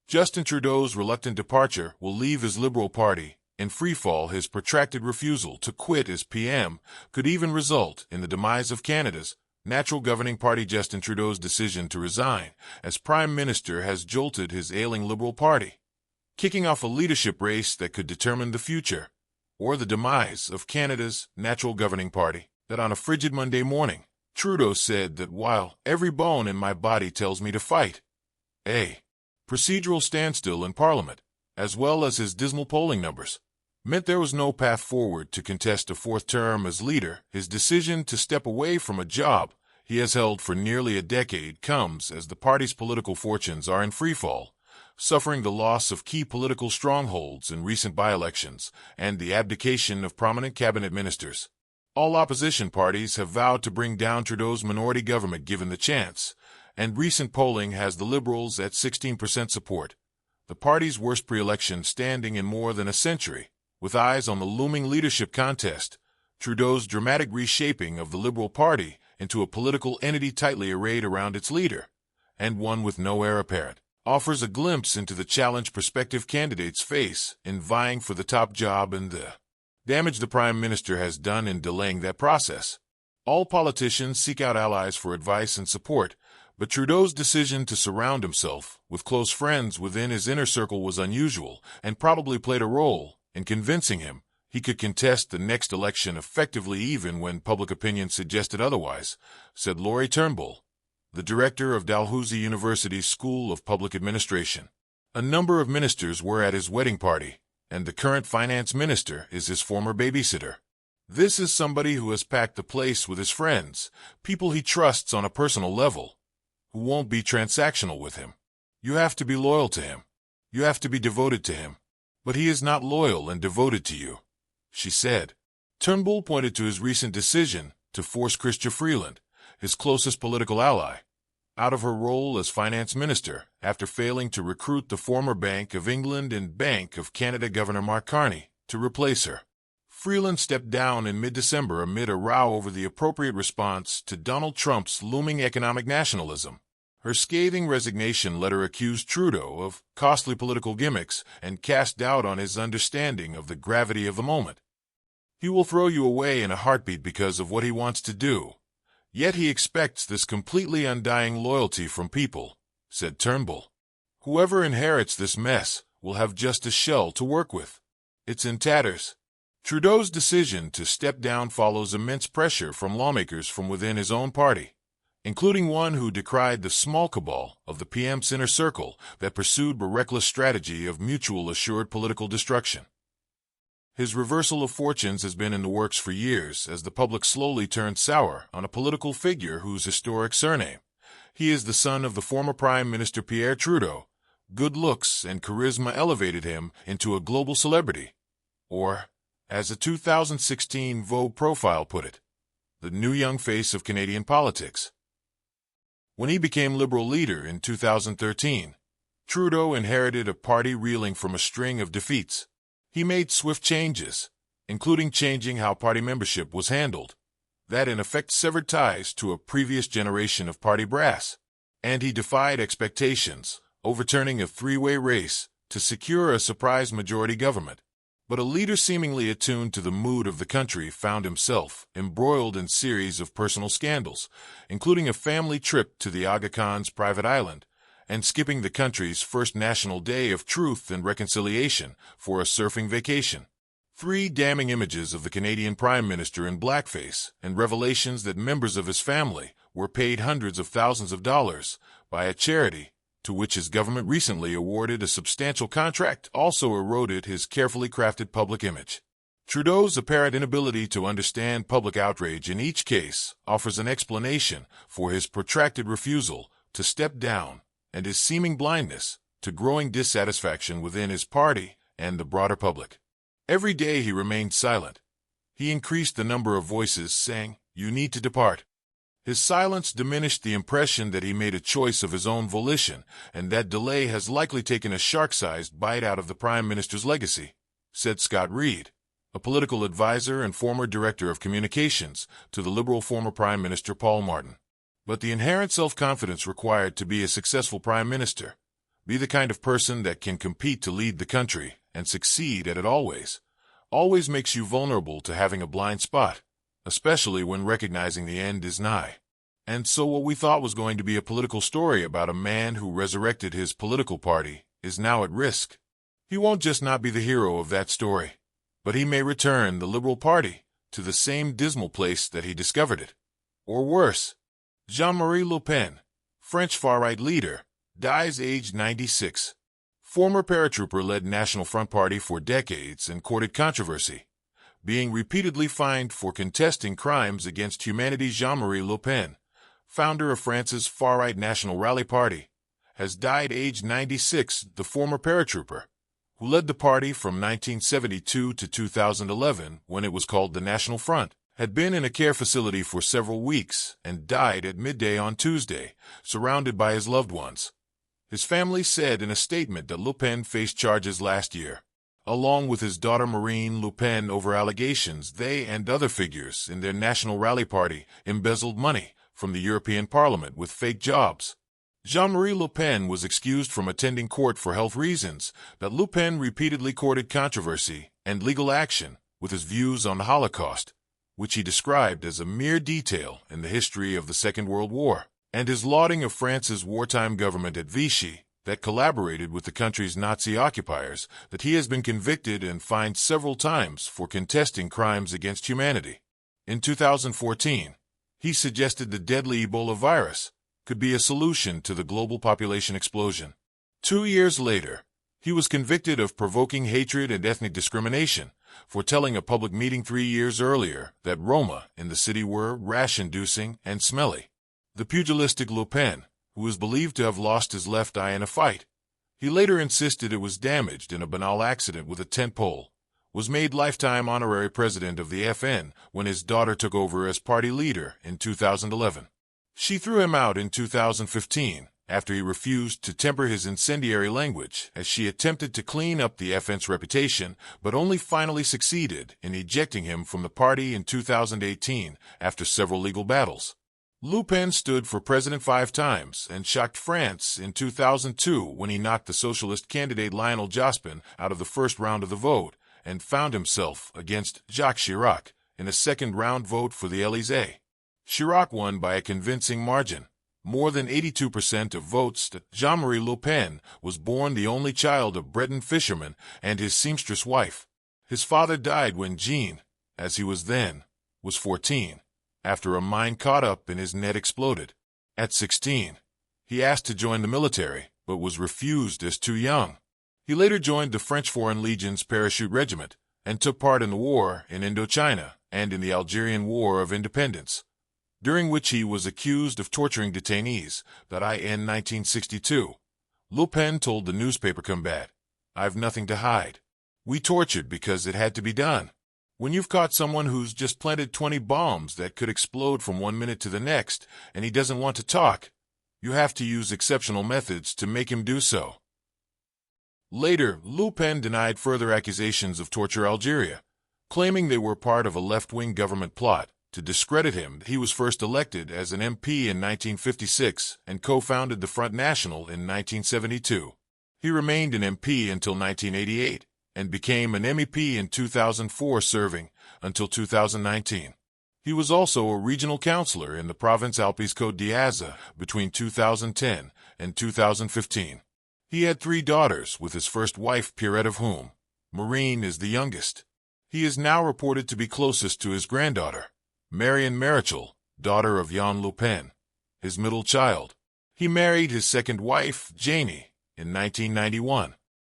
Justin Trudeau's reluctant departure will leave his Liberal Party in freefall. His protracted refusal to quit as PM could even result in the demise of Canada's natural governing party. Justin Trudeau's decision to resign as Prime Minister has jolted his ailing Liberal Party, kicking off a leadership race that could determine the future or the demise of Canada's natural governing party. That on a frigid Monday morning, Trudeau said that while every bone in my body tells me to fight, a procedural standstill in Parliament, as well as his dismal polling numbers, meant there was no path forward to contest a fourth term as leader. His decision to step away from a job he has held for nearly a decade comes as the party's political fortunes are in freefall, suffering the loss of key political strongholds in recent by-elections and the abdication of prominent cabinet ministers. All opposition parties have vowed to bring down Trudeau's minority government given the chance, and recent polling has the Liberals at 16% support, the party's worst pre-election standing in more than a century. With eyes on the looming leadership contest, Trudeau's dramatic reshaping of the Liberal Party into a political entity tightly arrayed around its leader, and one with no heir apparent, offers a glimpse into the challenge prospective candidates face in vying for the top job and the damage the Prime Minister has done in delaying that process. All politicians seek out allies for advice and support, but Trudeau's decision to surround himself with close friends within his inner circle was unusual and probably played a role in convincing him he could contest the next election effectively even when public opinion suggested otherwise, said Laurie Turnbull, the director of Dalhousie University's School of Public Administration. A number of ministers were at his wedding party, and the current finance minister is his former babysitter. This is somebody who has packed the place with his friends, people he trusts on a personal level, who won't be transactional with him. You have to be loyal to him. You have to be devoted to him. But he is not loyal and devoted to you, she said. Turnbull pointed to his recent decision to force Chrystia Freeland, his closest political ally, out of her role as finance minister after failing to recruit the former Bank of England and Bank of Canada Governor Mark Carney to replace her. Freeland stepped down in mid-December amid a row over the appropriate response to Donald Trump's looming economic nationalism. Her scathing resignation letter accused Trudeau of costly political gimmicks and cast doubt on his understanding of the gravity of the moment. He will throw you away in a heartbeat because of what he wants to do, yet he expects this completely undying loyalty from people, said Turnbull. Whoever inherits this mess will have just a shell to work with. It's in tatters. Trudeau's decision to step down follows immense pressure from lawmakers from within his own party, including one who decried the small cabal of the PM's inner circle that pursued a reckless strategy of mutual assured political destruction. His reversal of fortunes has been in the works for years as the public slowly turned sour on a political figure whose historic surname. He is the son of the former Prime Minister Pierre Trudeau. Good looks and charisma elevated him into a global celebrity, or, as a 2016 Vogue profile put it, the new young face of Canadian politics. When he became Liberal leader in 2013, Trudeau inherited a party reeling from a string of defeats. He made swift changes, including changing how party membership was handled, that in effect severed ties to a previous generation of party brass, and he defied expectations, overturning a three-way race to secure a surprise majority government. But a leader seemingly attuned to the mood of the country found himself embroiled in a series of personal scandals, including a family trip to the Aga Khan's private island, and skipping the country's first National Day of Truth and Reconciliation for a surfing vacation. 3 damning images of the Canadian Prime Minister in blackface and revelations that members of his family were paid hundreds of thousands of dollars by a charity to which his government recently awarded a substantial contract also eroded his carefully crafted public image. Trudeau's apparent inability to understand public outrage in each case offers an explanation for his protracted refusal to step down and his seeming blindness to growing dissatisfaction within his party and the broader public. Every day he remained silent. He increased the number of voices saying, "You need to depart." His silence diminished the impression that he made a choice of his own volition, and that delay has likely taken a shark-sized bite out of the Prime Minister's legacy, said Scott Reid, a political advisor and former director of communications to the Liberal former Prime Minister Paul Martin. But the inherent self-confidence required to be a successful Prime Minister, Be the kind of person that can compete to lead the country and succeed at it always. Always makes you vulnerable to having a blind spot, especially when recognizing the end is nigh. And so what we thought was going to be a political story about a man who resurrected his political party is now at risk. He won't just not be the hero of that story, but he may return the Liberal Party to the same dismal place that he discovered it. Or worse. Jean-Marie Le Pen, French far-right leader, dies aged 96. Former paratrooper led National Front Party for decades and courted controversy, being repeatedly fined for contesting crimes against humanity. Jean-Marie Le Pen, founder of France's far-right National Rally Party, has died aged 96. The former paratrooper, who led the party from 1972 to 2011 when it was called the National Front, had been in a care facility for several weeks and died at midday on Tuesday, surrounded by his loved ones. His family said in a statement that Le Pen faced charges last year, along with his daughter Marine Le Pen, over allegations they and other figures in their National Rally Party embezzled money from the European Parliament with fake jobs. Jean-Marie Le Pen was excused from attending court for health reasons, but Le Pen repeatedly courted controversy and legal action with his views on the Holocaust, which he described as a mere detail in the history of the Second World War, and his lauding of France's wartime government at Vichy that collaborated with the country's Nazi occupiers. That he has been convicted and fined several times for contesting crimes against humanity. In 2014, he suggested the deadly Ebola virus could be a solution to the global population explosion. 2 years later, he was convicted of provoking hatred and ethnic discrimination for telling a public meeting 3 years earlier that Roma in the city were rash-inducing and smelly. The pugilistic Le Pen, who is believed to have lost his left eye in a fight, he later insisted it was damaged in a banal accident with a tent pole, was made lifetime honorary president of the FN when his daughter took over as party leader in 2011. She threw him out in 2015 after he refused to temper his incendiary language as she attempted to clean up the FN's reputation, but only finally succeeded in ejecting him from the party in 2018 after several legal battles. Le Pen stood for president 5 times and shocked France in 2002 when he knocked the socialist candidate Lionel Jospin out of the first round of the vote and found himself against Jacques Chirac in a second-round vote for the Élysée. Chirac won by a convincing margin, more than 82% of votes. Jean-Marie Le Pen was born the only child of Breton fisherman and his seamstress wife. His father died when Jean, as he was then, was 14, after a mine caught up and his net exploded. At 16, he asked to join the military, but was refused as too young. He later joined the French Foreign Legion's parachute regiment and took part in the war in Indochina and in the Algerian War of Independence, during which he was accused of torturing detainees. In 1962, Le Pen told the newspaper Combat, "I've nothing to hide. We tortured because it had to be done. When you've caught someone who's just planted 20 bombs that could explode from one minute to the next, and he doesn't want to talk, you have to use exceptional methods to make him do so." Later, Le Pen denied further accusations of torture Algeria, claiming they were part of a left-wing government plot to discredit him. He was first elected as an MP in 1956 and co-founded the Front National in 1972. He remained an MP until 1988 and became an MEP in 2004, serving until 2019. He was also a regional councillor in the province Alpes-Côte d'Azur between 2010 and 2015. He had 3 daughters with his first wife Pierrette, of whom Marine is the youngest. He is now reported to be closest to his granddaughter, Marion Marichal, daughter of Jean Le Pen, his middle child. He married his second wife, Janie, in 1991.